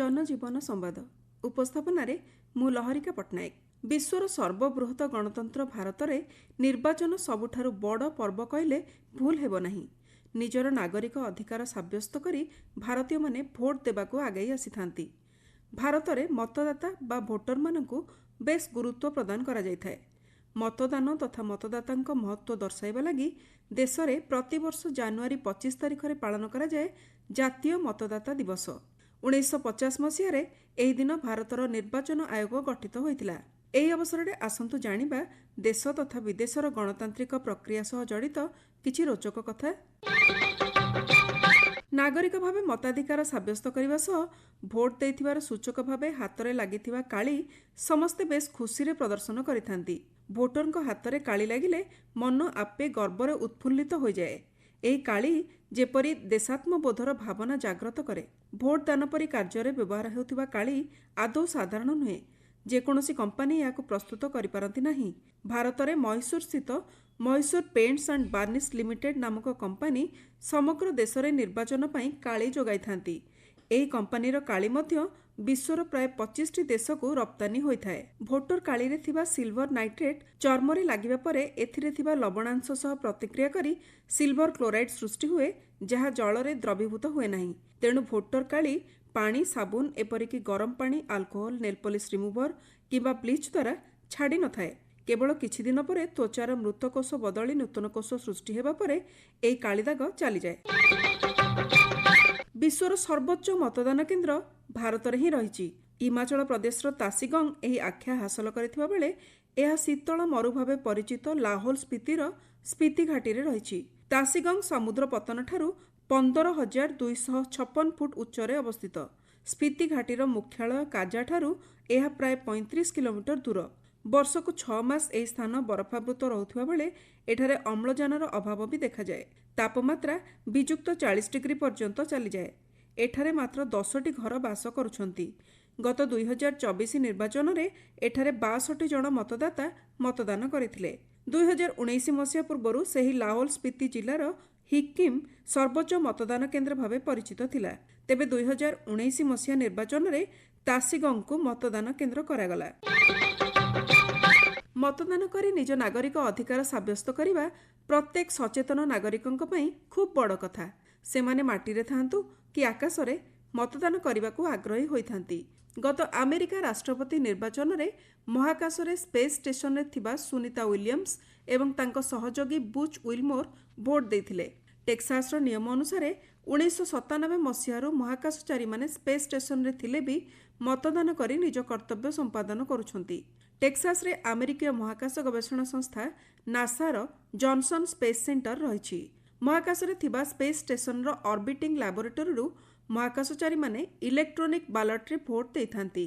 जनजीवन संवाद उपस्थापन मु लहरिका पट्टनायक। विश्वर सर्वबृहत गणतंत्र भारत में निर्वाचन सबुठारु बड़ पर्व कहले भूल हेब नाही। निजर नागरिक अधिकार साब्यस्त करी भारतीय माने भोट देबाकू आगई आसी भारत में मतदाता बा भोटर मानकू बेस गुरुत्व प्रदान करा जायथाय। मतदान तथा मतदातांक महत्व दर्शाइबा लगी देश में प्रतिवर्ष जनवरी 25 तारिख में पालन करा जाए जातीय मतदाता दिवस। 1950 मसीह एही दिन भारतर निर्वाचन आयोग गठित होइतिला। एही अवसर में आसंतु जानिबा देश तथा विदेशर गणतांत्रिक प्रक्रिया सह जड़ित किछि रोचक कथा। नागरिक भावे मताधिकार साब्यस्त करने सह भोट देथिबार सूचक भावे हातरे लागिथिबा काली समस्ते बेस खुशी रे प्रदर्शन करिथांती। भोटरक हातरे काली लागिले मन आपे गर्वरे उत्फुल्लित हो जाए। एही काली जेपरी देशात्मबोधर भावना जाग्रत करे। भोट दान परी कार्य व्यवहार हेउथिबा काली आदौ साधारण नुहे। जेकोसी कंपानी याकू प्रस्तुत करिपारंती नाही। भारत में मैसूर स्थित Mysore paints and varnish limited नामक कंपानी समग्र देश में निर्वाचन पई काली जोगाई थांती। एही कंपानीर काली मध्य विश्वर प्राय 25 देश को रप्तानी होइथाय। भोटर काली रे थिबा सिल्वर नाइट्रेट चर्मरे लागिबा परे एथिरे थिबा लवणांश सह प्रतिक्रिया करी सिल्वर क्लोराइड सृष्टि हुए, जहा जल रे द्रवीभूत हुए नाही। तेणु भोटर काली पानी, साबुन एपरिकी गरम पानी, अल्कोहल, नेलपॉलिश रिमूवर किंबा ब्लीच द्वारा छाड़ी न थाए। केवल किछि दिन परे त्वचार मृत कोष बदली नूतन कोष सृष्टि हेबा परे एही काली दाग चली जाए। विश्वर सर्वोच्च मतदान केन्द्र भारत में ही रही। हिमाचल प्रदेश तासीगंग एही आख्या हासिल करथिबा बेले यह शीतल मरु भावे परिचित लाहौल स्पीतिर स्पीति घाटी रे रही। तासीगंग समुद्र पतन ठारू 15,256 फुट उच्चरे अवस्थित। स्पीति घाटीर मुख्यालय काजा ठारू यह प्राय 35 किलोमीटर दूर। वर्षकु 6 मास एही स्थान बरफावृत रहुथिबा बेले एठारे अम्लजानर अभाव भी देखा जाए। तापमात्रा विजुक्त 40 डिग्री पर्यंत चली जाए। एठारे मात्र 10टी घर बास करुछंती। गत 2024 निर्वाचन में एठारे 62 जन मतदाता मतदान करथिले। 2019 मसीहा पूर्व सेही लाहौल स्पीति जिलार हिक्किम सर्वोच्च मतदान केन्द्र भावे परिचित थिला। तेबे 2019 मसीहा निर्वाचन में तासीगंग को मतदान केन्द्र करागला। मतदान करी निज नागरिक अधिकार साब्यस्त करिबा प्रत्येक सचेतन नागरिकंक पई खूब बड़ कथा। सेमाने माटीरे थांतु कि आकाशरे मतदान करने आग्रही होइथांती। गत अमेरिका राष्ट्रपति निर्वाचन में महाकाशरे स्पेस स्टेशन रे थिबा सुनीता विलियम्स एवं तांको सहयोगी बुच विलमोर भोट देथिले। टेक्सास नियम अनुसार 1997 मसीहारू महाकाशचारी माने स्पेस स्टेशन रे थिले भी मतदान करी निज कर्तव्य संपादन करुछंती। टेक्सास रे अमेरिकीय महाकाश गवेषणा संस्था नासार जॉनसन स्पेस सेंटर रही। महाकाश रे थिबा स्पेस स्टेशन रो ऑर्बिटिंग लैबोरेटरी महाकाशचारी माने इलेक्ट्रोनिक बैलेट रे भोट देइथांती।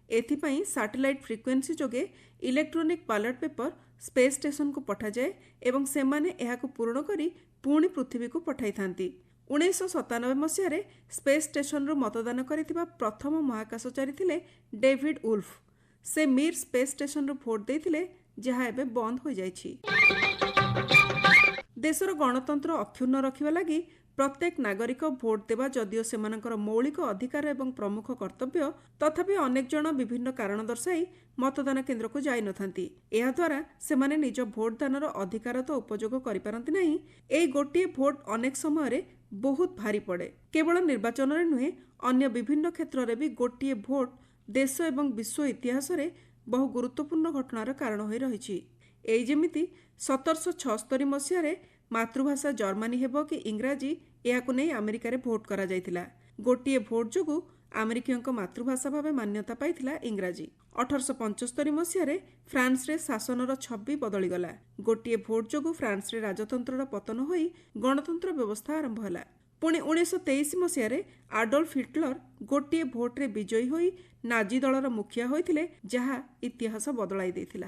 एथिपई सैटेलाइट फ्रिक्वेंसी जोगे electronic ballot paper space station को पठा जाए एवं सेमाने एहाकु पूर्ण करी पुणी पृथ्वी को पठाइथांती। 1997 मसीह स्पेस स्टेशन रो मतदान करिथिबा प्रथम महाकाशचारी थिले डेविड वुल्फ। से मीर स्पेस स्टेशन रो भोट देथिले, जहा एबे बंद हो जाइछि। देशर गणतंत्र अक्षुण्ण रखिबा लागि प्रत्येक नागरिक भोट देवा जदिओ सेमानकर मौलिक अधिकार एवं प्रमुख कर्तव्य, तथापि अनेक जन विभिन्न कारण दर्शाई मतदान केन्द्र को जाई नथांती। एहा द्वारा सेमाने निज भोट दानर अधिकार तो उपयोग करि पारंती नाही। एई गोटिए भोट अनेक समय रे बहुत भारी पड़े। केवल निर्वाचन रे नुहे, अन्य विभिन्न क्षेत्र रे भी गोटिए भोट देश एवं विश्व इतिहास रे बहु गुरुत्वपूर्ण घटनार कारण होई रहिछि। एई जेमिति 1776 मसीह मातृभाषा जर्मनी हेबो कि इंग्राजी याकु नै अमेरिका रे भोट करा जायतिला। गोटिए भोट जोगु अमेरिकीयंक मातृभाषा भावे मान्यता पाइथिला इंग्राजी। 1875 मसीह फ्रांस रे शासनर छवि बदली गला। गोटिए भोट जोगु फ्रांस रे राजतंत्रर पतन होई गणतंत्र व्यवस्था आरंभ होला। पुणी 1923 मसीह आडोल्फ हिटलर गोटिए भोट रे विजयी होई नाजी दलर मुखिया होइथिले, जहा इतिहास बदलाई देथिला।